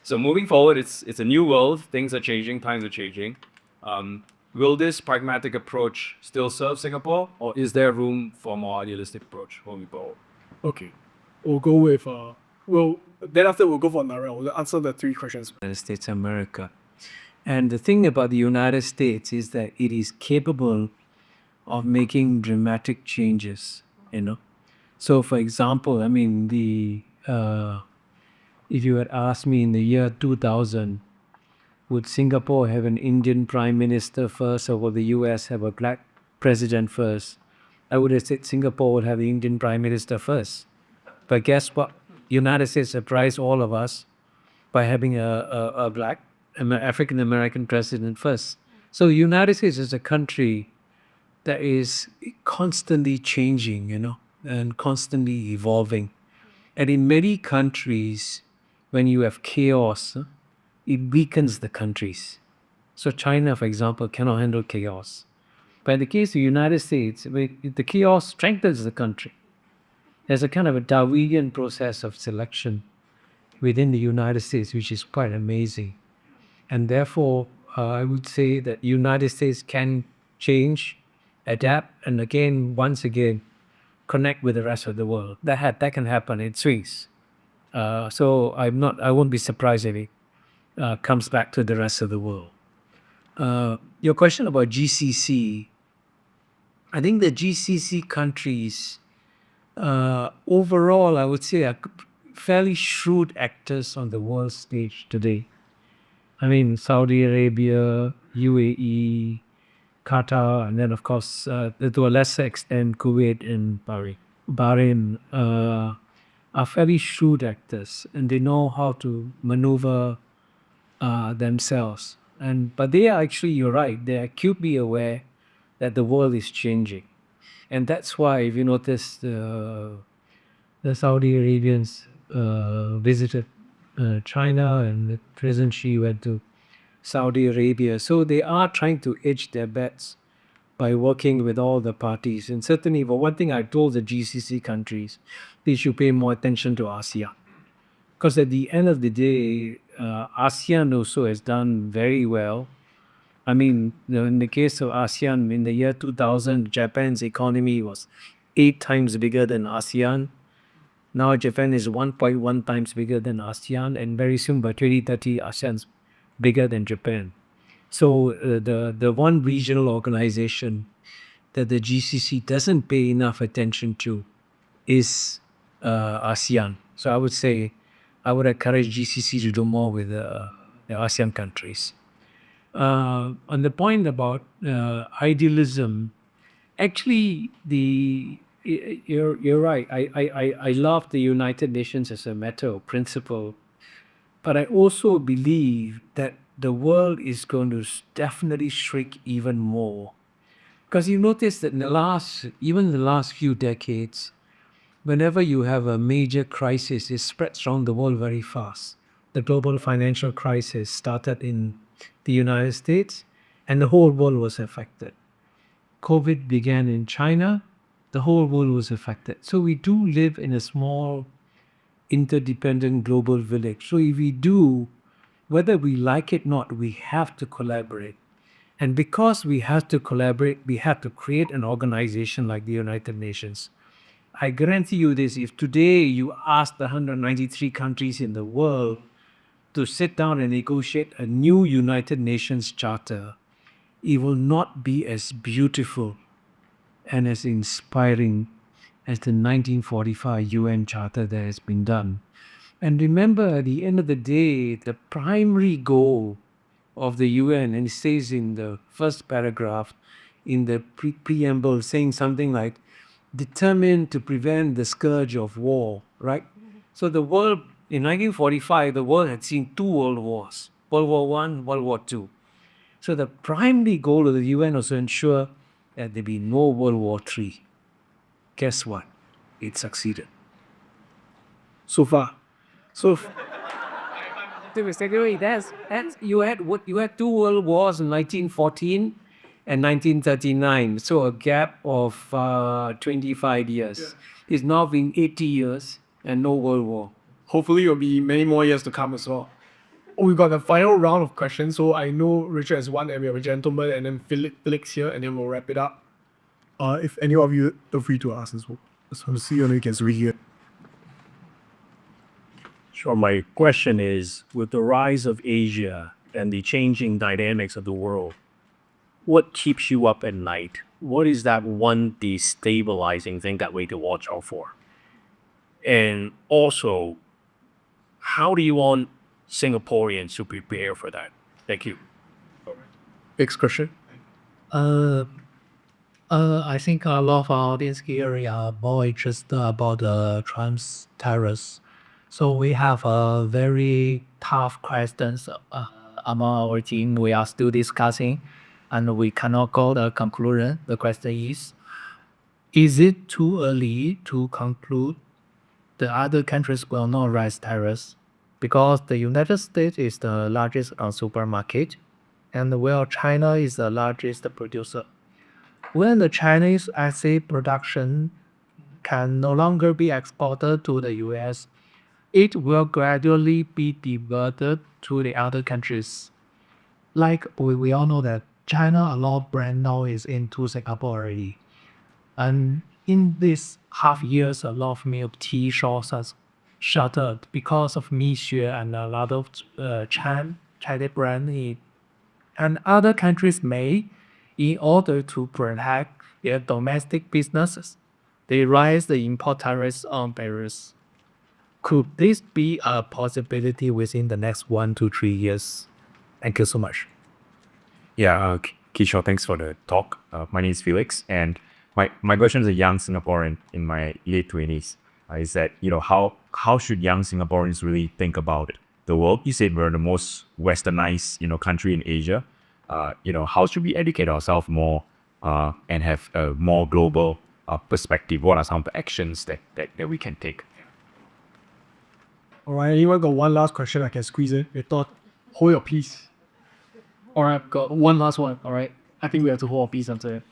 So moving forward, it's a new world. Things are changing. Times are changing. Will this pragmatic approach still serve Singapore, or is there room for a more idealistic approach moving forward? Okay, we'll go with then after we'll go for Nara. We'll answer the three questions. United States of America. And the thing about the United States is that it is capable of making dramatic changes, you know. So, for example, I mean, if you had asked me in the year 2000, would Singapore have an Indian prime minister first, or will the US have a black president first? I would have said Singapore would have the Indian prime minister first. But guess what? United States surprised all of us by having a black African American president first. So United States is a country that is constantly changing, you know, and constantly evolving. And in many countries, when you have chaos, it weakens the countries. So China, for example, cannot handle chaos. But in the case of the United States, the chaos strengthens the country. There's a kind of a Darwinian process of selection within the United States, which is quite amazing. And therefore, I would say that United States can change, adapt, and once again, connect with the rest of the world. That can happen in swings. So I won't be surprised if it comes back to the rest of the world. Your question about GCC, I think the GCC countries, overall, I would say are fairly shrewd actors on the world stage today. I mean, Saudi Arabia, UAE, Qatar, and then of course, to a lesser extent, Kuwait and Bahrain are fairly shrewd actors, and they know how to maneuver themselves. But they are actually, you're right, they are acutely aware that the world is changing. And that's why, if you notice, the Saudi Arabians visited China, and the President Xi went to Saudi Arabia. So they are trying to edge their bets by working with all the parties. And certainly, for one thing, I told the GCC countries, they should pay more attention to ASEAN. Because at the end of the day, ASEAN also has done very well. I mean, in the case of ASEAN, in the year 2000, Japan's economy was 8 times bigger than ASEAN. Now Japan is 1.1 times bigger than ASEAN, and very soon by 2030, ASEAN's bigger than Japan. So the one regional organization that the GCC doesn't pay enough attention to is ASEAN. So I would say I would encourage GCC to do more with the ASEAN countries. On the point about idealism, actually, you're right. I love the United Nations as a matter of principle, but I also believe that the world is going to definitely shrink even more. Because you notice that even the last few decades, whenever you have a major crisis, it spreads around the world very fast. The global financial crisis started in the United States, and the whole world was affected. COVID began in China, the whole world was affected. So we do live in a small, interdependent global village. So if we do, whether we like it or not, we have to collaborate. And because we have to collaborate, we have to create an organization like the United Nations, I guarantee you this, if today you ask the 193 countries in the world to sit down and negotiate a new United Nations Charter, it will not be as beautiful and as inspiring as the 1945 UN Charter that has been done. And remember, at the end of the day, the primary goal of the UN, and it says in the first paragraph in the preamble, saying something like, determined to prevent the scourge of war, right? So the world, in 1945, the world had seen two world wars, World War I, World War II. So the primary goal of the UN was to ensure that there be no World War III. Guess what? It succeeded. So far. So You had two world wars in 1914 and 1939, so a gap of 25 years. It's now been 80 years and no world war. hopefully it'll be many more years to come as well. We've got the final round of questions, so I know Richard has one, and we have a gentleman, and then Felix here, and then we'll wrap it up. If any of you are free to ask as well. So see you, and you can read here. Sure. My question is, with the rise of Asia and the changing dynamics of the world, what keeps you up at night? What is that one destabilizing thing that we need to watch out for? And also, how do you want Singaporeans to prepare for that? Thank you. Next question. I think a lot of our audience here are more interested about Trump's tariffs. So we have a very tough questions among our team. We are still discussing, and we cannot go to a conclusion. The question is it too early to conclude the other countries will not raise tariffs? Because the United States is the largest supermarket, and while China is the largest producer. When the Chinese IC production can no longer be exported to the US, it will gradually be diverted to the other countries. Like we all know that China, a lot of brand now is into Singapore already. And in this half years, a lot of milk tea shops has shuttered because of Mixue and a lot of Chinese brand. And other countries may, in order to protect their domestic businesses, they raise the import tariffs on barriers. Could this be a possibility within the next 1 to 3 years? Thank you so much. Yeah, Kishore, thanks for the talk. My name is Felix, and my question is a young Singaporean in my late 20s. Is that, how should young Singaporeans really think about the world? You said we're the most westernized, country in Asia. How should we educate ourselves more and have a more global perspective? What are some of the actions that we can take? All right, anyone got one last question I can squeeze in? We thought, hold your peace. All right, I've got one last one. All right, I think we have to hold our peace until it.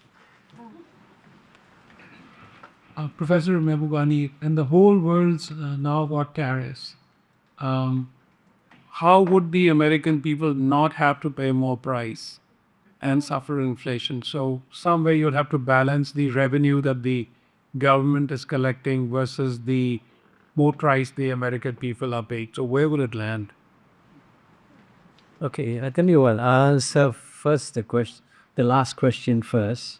Professor Mahbubani, and the whole world's now got tariffs. How would the American people not have to pay more price and suffer inflation? So some way you'd have to balance the revenue that the government is collecting versus the more price the American people are paying. So where will it land? Okay, I tell you what, I'll answer first the last question first,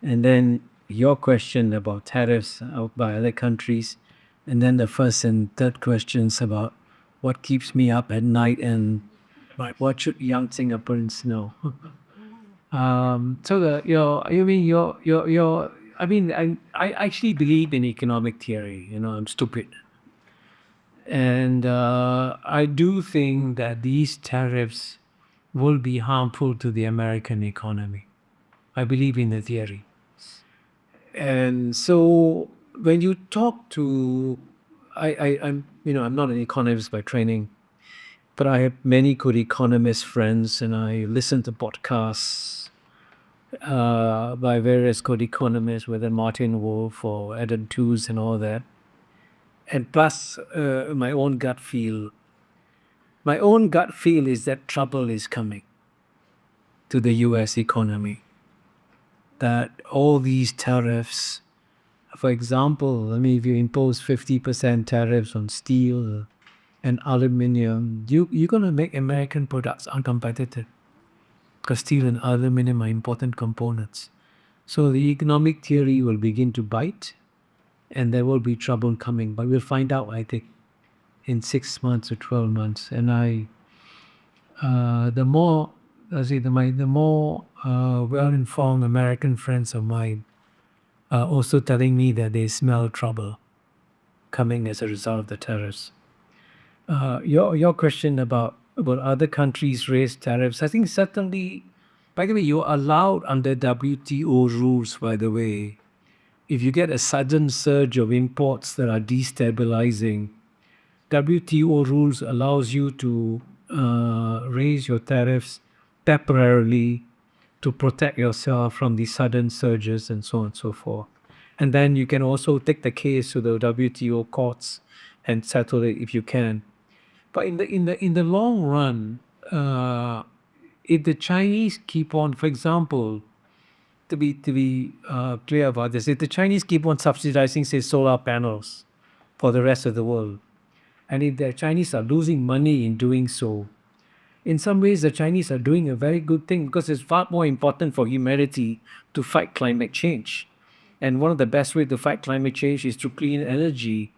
and then your question about tariffs out by other countries, and then the first and third questions about what keeps me up at night and what should young Singaporeans know. I actually believe in economic theory. I'm stupid. And I do think that these tariffs will be harmful to the American economy. I believe in the theory. And so when you talk to, I'm not an economist by training, but I have many good economist friends, and I listen to podcasts by various good economists, whether Martin Wolf or Adam Tooze and all that. And plus my own gut feel. My own gut feel is that trouble is coming to the US economy. That all these tariffs for example, if you impose 50% tariffs on steel and aluminium, you're going to make American products uncompetitive because steel and aluminium are important components. So the economic theory will begin to bite and there will be trouble coming. But we'll find out, I think, in 6 months or 12 months. And the more well-informed American friends of mine are also telling me that they smell trouble coming as a result of the tariffs. Your question about other countries raise tariffs, I think certainly, by the way, you're allowed under WTO rules, by the way, if you get a sudden surge of imports that are destabilizing, WTO rules allows you to raise your tariffs temporarily to protect yourself from the sudden surges and so on and so forth. And then you can also take the case to the WTO courts and settle it if you can. But in the long run, if the Chinese keep on, for example, to be clear about this, if the Chinese keep on subsidizing, say, solar panels for the rest of the world, and if the Chinese are losing money in doing so, in some ways the Chinese are doing a very good thing because it's far more important for humanity to fight climate change. And one of the best ways to fight climate change is through clean energy.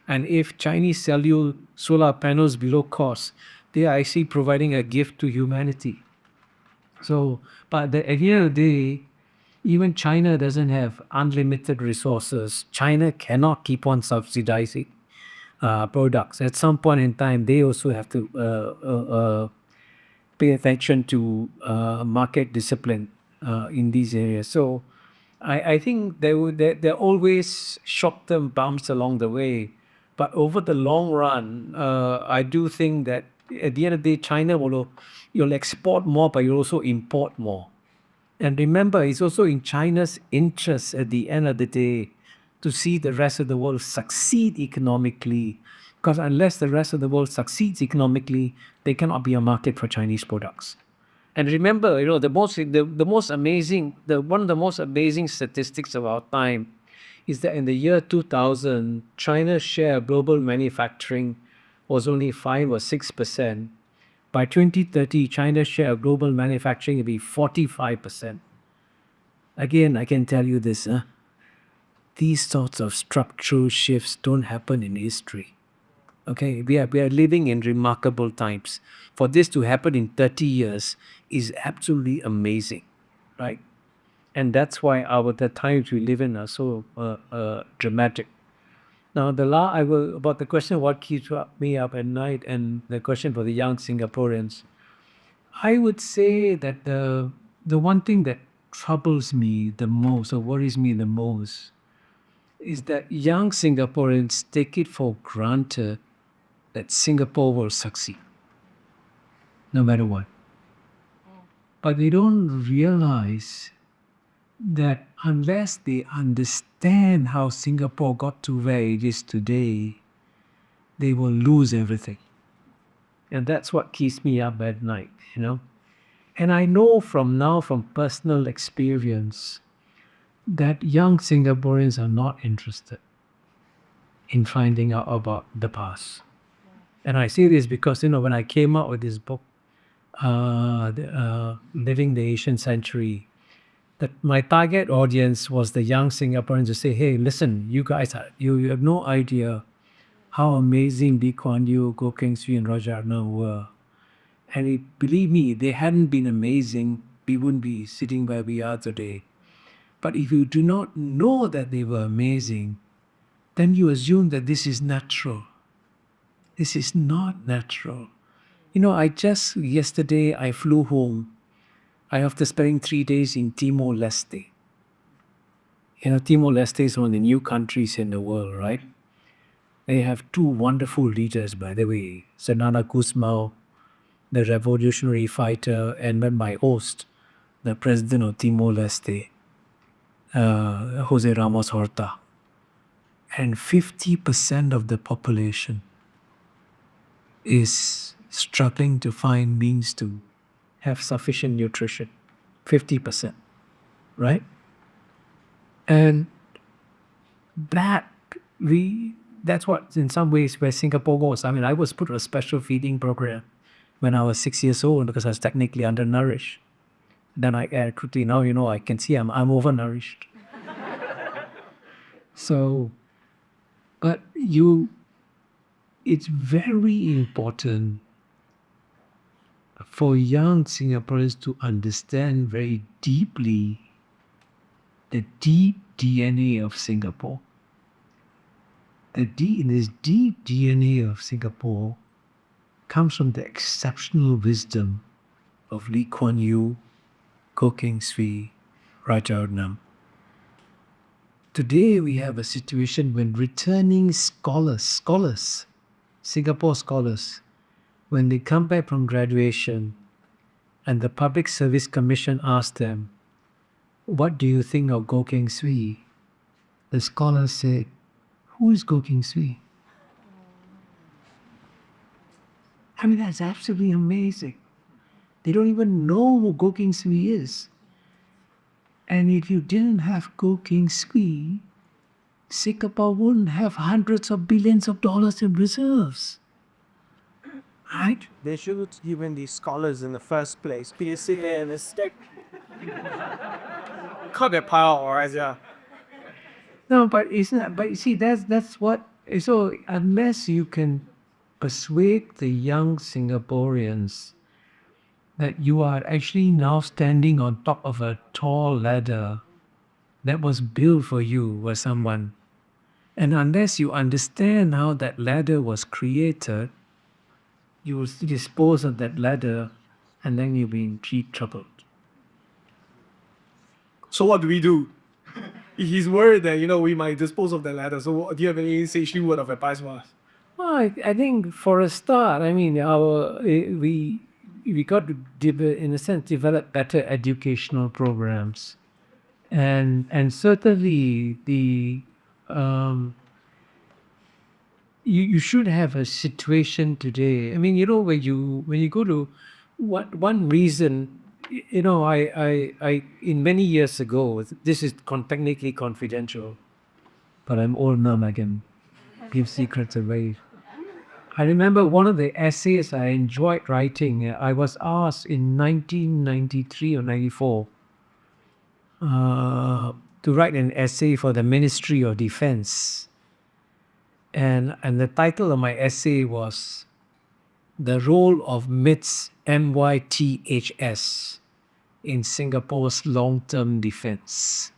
And if Chinese sell you solar panels below cost, they are actually providing a gift to humanity. So, but at the end of the day, even China doesn't have unlimited resources. China cannot keep on subsidizing products. At some point in time, they also have to pay attention to market discipline in these areas. So I think there are always short-term bumps along the way. But over the long run, I do think that at the end of the day, China you'll export more, but you'll also import more. And remember, it's also in China's interest at the end of the day to see the rest of the world succeed economically. Because unless the rest of the world succeeds economically, they cannot be a market for Chinese products. And remember, one of the most amazing statistics of our time is that in the year 2000, China's share of global manufacturing was only 5 or 6%. By 2030, China's share of global manufacturing will be 45%. Again, I can tell you this, these sorts of structural shifts don't happen in history. Okay, we are living in remarkable times. For this to happen in 30 years is absolutely amazing, right? And that's why the times we live in are so dramatic. Now, about the question of what keeps me up at night and the question for the young Singaporeans, I would say that the one thing that troubles me the most or worries me the most is that young Singaporeans take it for granted that Singapore will succeed, no matter what. But they don't realize that unless they understand how Singapore got to where it is today, they will lose everything. And that's what keeps me up at night, And I know from personal experience that young Singaporeans are not interested in finding out about the past. And I say this because, when I came out with this book, Living the Asian Century, that my target audience was the young Singaporeans to say, hey, listen, you guys, you have no idea how amazing Lee Kuan Yew, Goh Keng Swee, and Rajaratnam were. And believe me, they hadn't been amazing, we wouldn't be sitting where we are today. But if you do not know that they were amazing, then you assume that this is natural. This is not natural. Yesterday I flew home after spending 3 days in Timor-Leste. Timor-Leste is one of the new countries in the world, right? They have two wonderful leaders, by the way, Senana Gusmao, the revolutionary fighter, and then my host, the president of Timor-Leste, Jose Ramos Horta. And 50% of the population is struggling to find means to have sufficient nutrition. 50%, right? And that's what, in some ways, where Singapore goes. I mean, I was put on a special feeding program when I was 6 years old because I was technically undernourished. Then I quickly, now, I can see I'm overnourished. So, but it's very important for young Singaporeans to understand very deeply the deep DNA of Singapore. This deep DNA of Singapore comes from the exceptional wisdom of Lee Kuan Yew, Goh Keng Swee, Rajaratnam. Today we have a situation when returning scholars, Singapore scholars, when they come back from graduation and the Public Service Commission asks them, "What do you think of Goh Keng Swee?" The scholars say, "Who is Goh Keng Swee?" I mean, that's absolutely amazing. They don't even know who Goh Keng Swee is. And if you didn't have Goh Keng Swee, Singapore wouldn't have hundreds of billions of dollars in reserves. Right? They should have given these scholars in the first place. PSA and a stick. Cut their pile, alright, yeah. No, but it's not. But you see, that's what. So unless you can persuade the young Singaporeans that you are actually now standing on top of a tall ladder that was built for you or someone, and unless you understand how that ladder was created, you will dispose of that ladder, and then you'll be in deep trouble. So what do we do? He's worried that, we might dispose of the ladder. So do you have any sage word of advice for us? Well, I think for a start, I mean, we got to, in a sense, develop better educational programs, and certainly you should have a situation today. I mean, when you go to one reason. I in many years ago, this is technically confidential, but I'm old now, I can give secrets away. I remember one of the essays I enjoyed writing, I was asked in 1993 or 94 to write an essay for the Ministry of Defense. And the title of my essay was "The Role of MYTHS, MYTHS, in Singapore's long-term defense."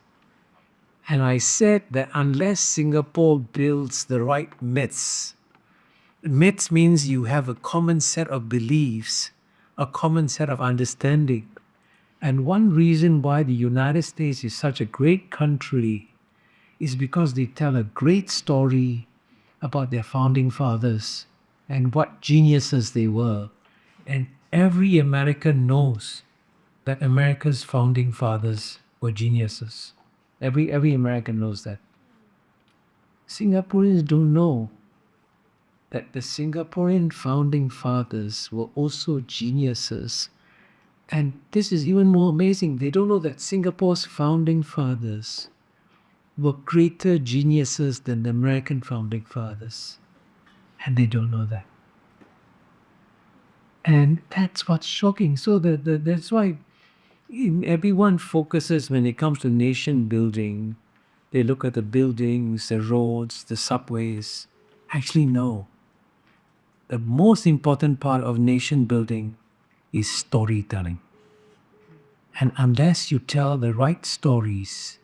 And I said that unless Singapore builds the right myths means you have a common set of beliefs, a common set of understanding. And one reason why the United States is such a great country is because they tell a great story about their founding fathers and what geniuses they were. And every American knows that America's founding fathers were geniuses. Every American knows that. Singaporeans don't know that the Singaporean founding fathers were also geniuses. And this is even more amazing. They don't know that Singapore's founding fathers were greater geniuses than the American founding fathers. And they don't know that. And that's what's shocking. So that's why everyone focuses, when it comes to nation building, they look at the buildings, the roads, the subways. Actually, no. The most important part of nation building is storytelling. And unless you tell the right stories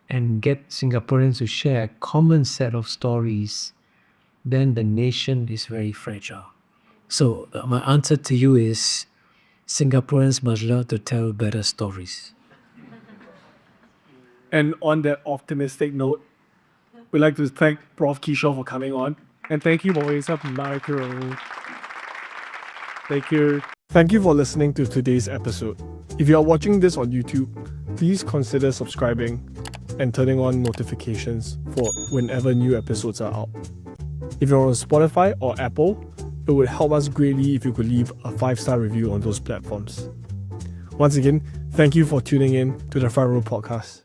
and get Singaporeans to share a common set of stories, then the nation is very fragile. So my answer to you is, Singaporeans must learn to tell better stories. And on that optimistic note, we'd like to thank Prof Kishore for coming on. And thank you for waking up America. Thank you. Thank you for listening to today's episode. If you are watching this on YouTube, please consider subscribing and turning on notifications for whenever new episodes are out. If you're on Spotify or Apple, it would help us greatly if you could leave a 5-star review on those platforms. Once again, thank you for tuning in to the Front Row Podcast.